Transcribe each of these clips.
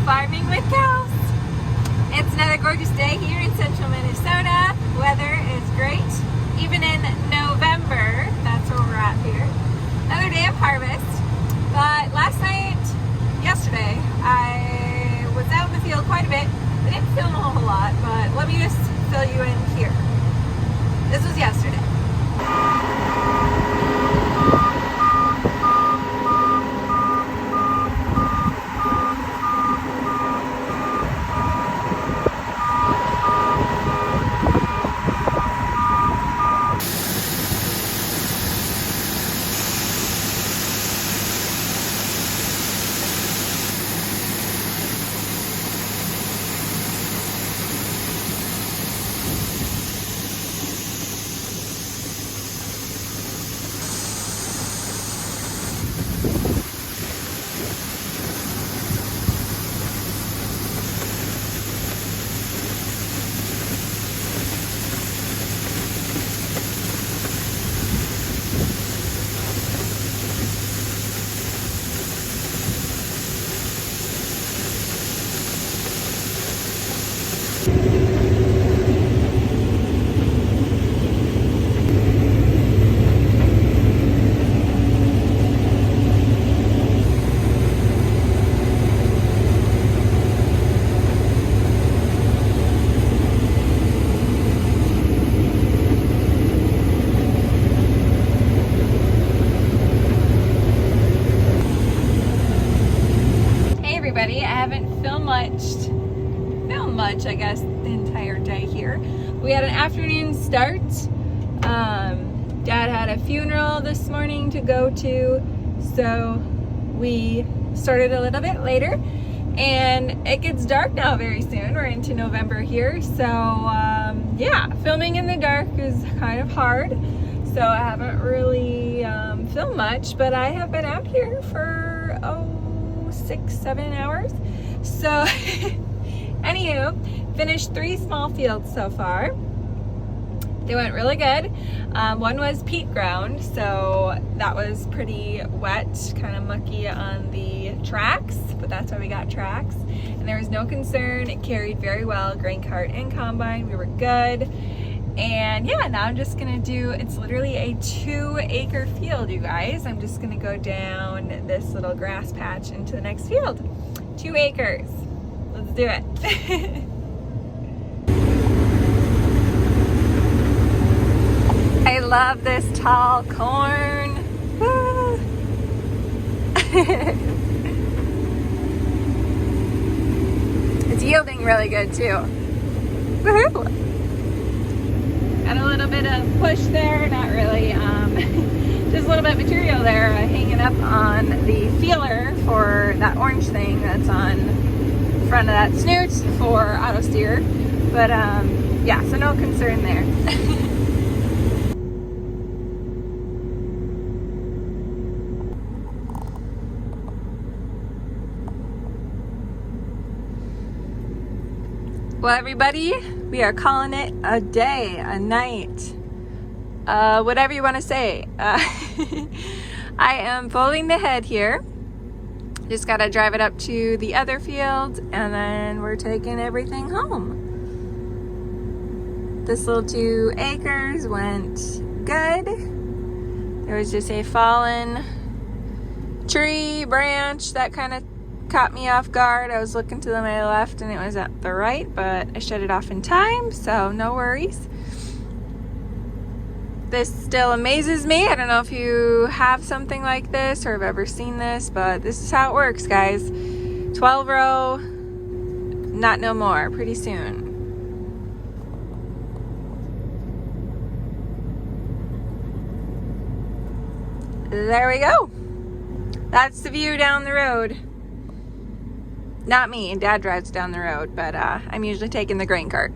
Farming with Kels. It's another gorgeous day here in central Minnesota. Weather is great, even in November. That's where we're at here. Another day of harvest. But yesterday, I was out in the field quite a bit. I didn't film a whole lot, but let me just fill you in here. This was yesterday. I haven't filmed much, I guess, the entire day here. We had an afternoon start. Dad had a funeral this morning to go to, so we started a little bit later. And it gets dark now very soon. We're into November here, so yeah, filming in the dark is kind of hard. So I haven't really filmed much, but I have been out here for 6-7 hours. So anywho, finished 3 small fields so far. They went really good. One was peat ground, so that was pretty wet, kind of mucky on the tracks, but that's why we got tracks. And there was no concern. It carried very well, grain cart and combine. We were good. And yeah, now I'm just gonna it's literally a 2-acre field, you guys. I'm just gonna go down this little grass patch into the next field. 2 acres. Let's do it. I love this tall corn. It's yielding really good too. Woohoo! Got a little bit of push there, not really, just a little bit of material there hanging up on the feeler for that orange thing that's on the front of that snoot for auto steer. But yeah, so no concern there. Well, everybody, we are calling it a day, a night, whatever you want to say. I am folding the head here. Just got to drive it up to the other field, and then we're taking everything home. This little 2 acres went good. There was just a fallen tree branch that kind of caught me off guard. I was looking to my left and it was at the right, but I shut it off in time, so no worries. This still amazes me. I don't know if you have something like this or have ever seen this, but this is how it works, guys. 12 row, not no more, pretty soon. There we go. That's the view down the road. Not me, Dad drives down the road, but I'm usually taking the grain cart.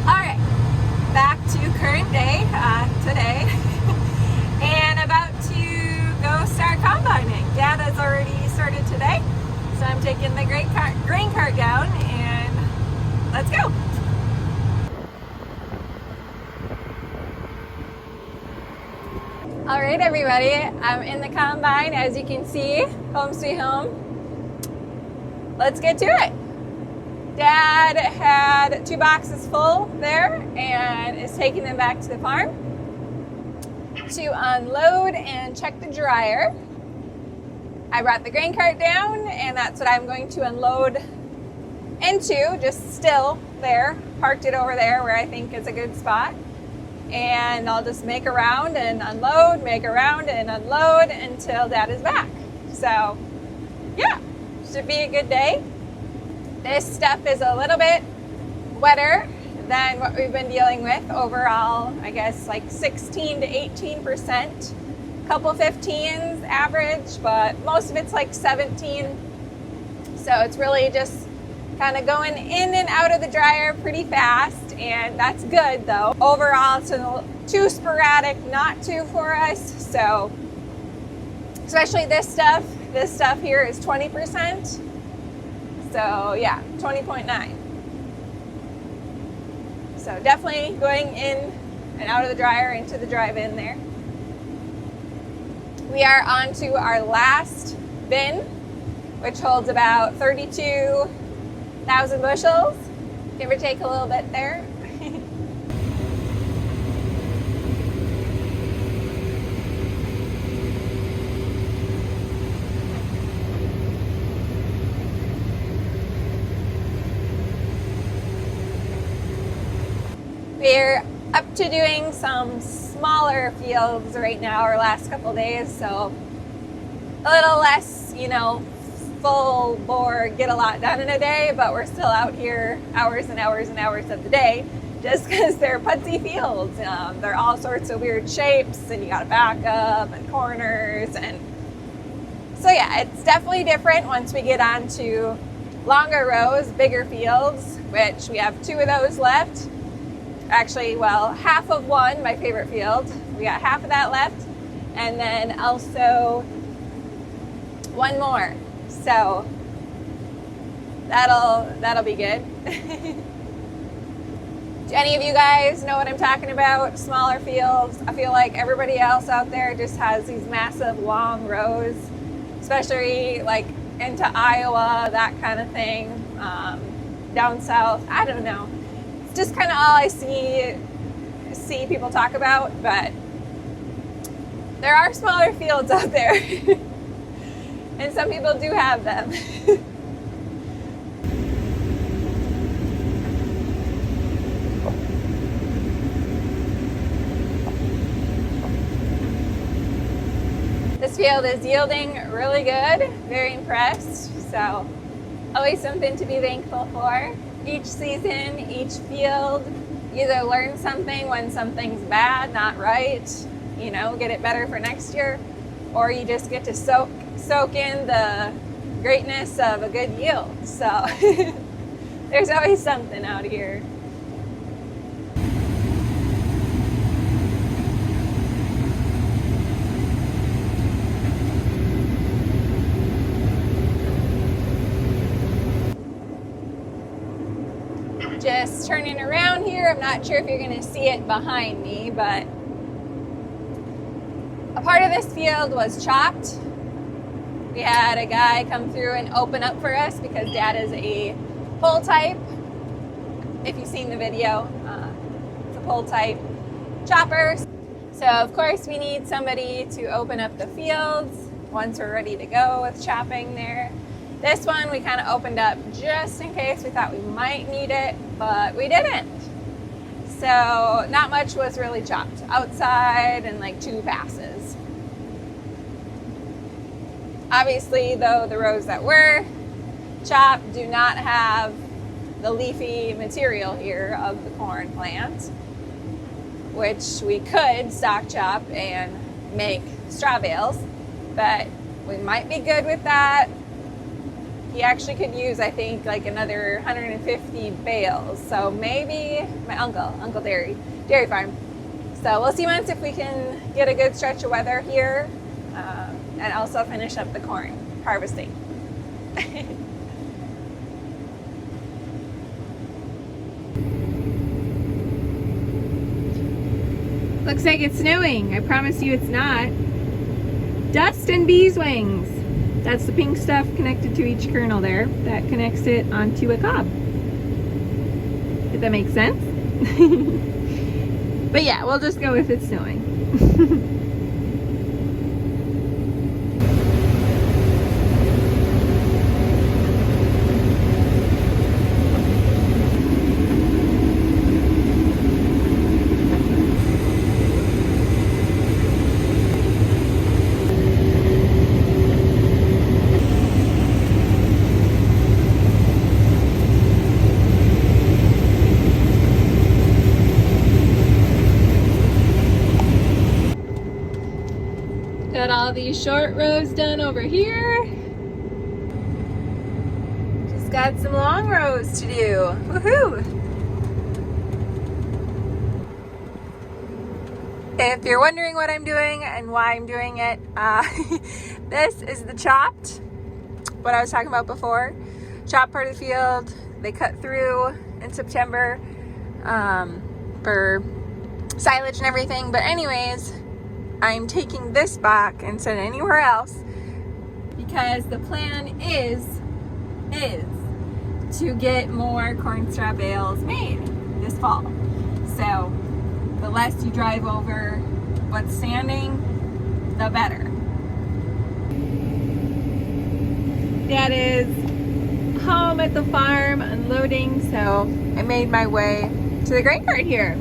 Alright, back to current day today, and about to go start combining. Dad has already started today. So I'm taking the grain cart down All right, everybody, I'm in the combine, as you can see, home sweet home. Let's get to it. Dad had 2 boxes full there and is taking them back to the farm to unload and check the dryer. I brought the grain cart down, and that's what I'm going to unload into, just still there, parked it over there where I think is a good spot. And I'll just make a round and unload, make a round and unload until Dad is back. So yeah, should be a good day. This stuff is a little bit wetter than what we've been dealing with. Overall, I guess like 16 to 18%, couple 15s average, but most of it's like 17. So it's really just kind of going in and out of the dryer pretty fast, and that's good though. Overall, it's too sporadic not to for us. So especially this stuff here is 20%. So yeah, 20.9. So definitely going in and out of the dryer into the drive-in there. We are on to our last bin, which holds about 32,000 bushels. Give or take a little bit there. We're up to doing some smaller fields right now, our last couple days, so a little less, full bore, get a lot done in a day, but we're still out here hours and hours and hours of the day just because they're pudsey fields. They're all sorts of weird shapes, and you got to back up and corners, and so yeah, it's definitely different once we get on to longer rows, bigger fields, which we have 2 of those left. Actually, well, half of one, my favorite field. We got half of that left, and then also one more. So that'll be good. Do any of you guys know what I'm talking about? Smaller fields. I feel like everybody else out there just has these massive long rows, especially like into Iowa, that kind of thing. Down south, I don't know. Just kind of all I see people talk about, but there are smaller fields out there and some people do have them. This field is yielding really good, very impressed, so always something to be thankful for. Each season, each field, either learn something when something's bad, not right, get it better for next year, or you just get to soak in the greatness of a good yield. So there's always something out here. Just turning around here, I'm not sure if you're going to see it behind me, but a part of this field was chopped. We had a guy come through and open up for us because Dad is a pull type. If you've seen the video, it's a pull type chopper. So of course we need somebody to open up the fields once we're ready to go with chopping there. This one we kind of opened up just in case we thought we might need it, but we didn't. So not much was really chopped outside and like 2 passes. Obviously though, the rows that were chopped do not have the leafy material here of the corn plant, which we could stock chop and make straw bales, but we might be good with that. He actually could use, I think, like another 150 bales. So maybe my Uncle Dairy Farm. So we'll see once if we can get a good stretch of weather here and also finish up the corn harvesting. Looks like it's snowing. I promise you it's not. Dust and beeswax. That's the pink stuff connected to each kernel there. That connects it onto a cob. Did that make sense? But yeah, we'll just go with it's snowing. Got all these short rows done over here. Just got some long rows to do. Woohoo! If you're wondering what I'm doing and why I'm doing it, this is the chopped, what I was talking about before. Chopped part of the field. They cut through in September for silage and everything. But anyways, I'm taking this back instead of anywhere else because the plan is to get more corn straw bales made this fall. So the less you drive over what's standing, the better. Dad is home at the farm unloading, so I made my way to the grain cart here.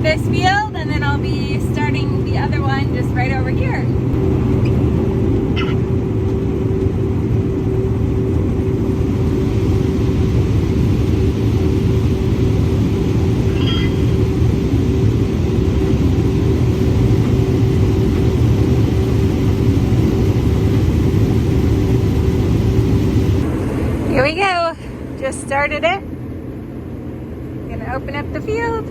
This field, and then I'll be starting the other one just right over here. Here we go. Just started it. Gonna open up the field.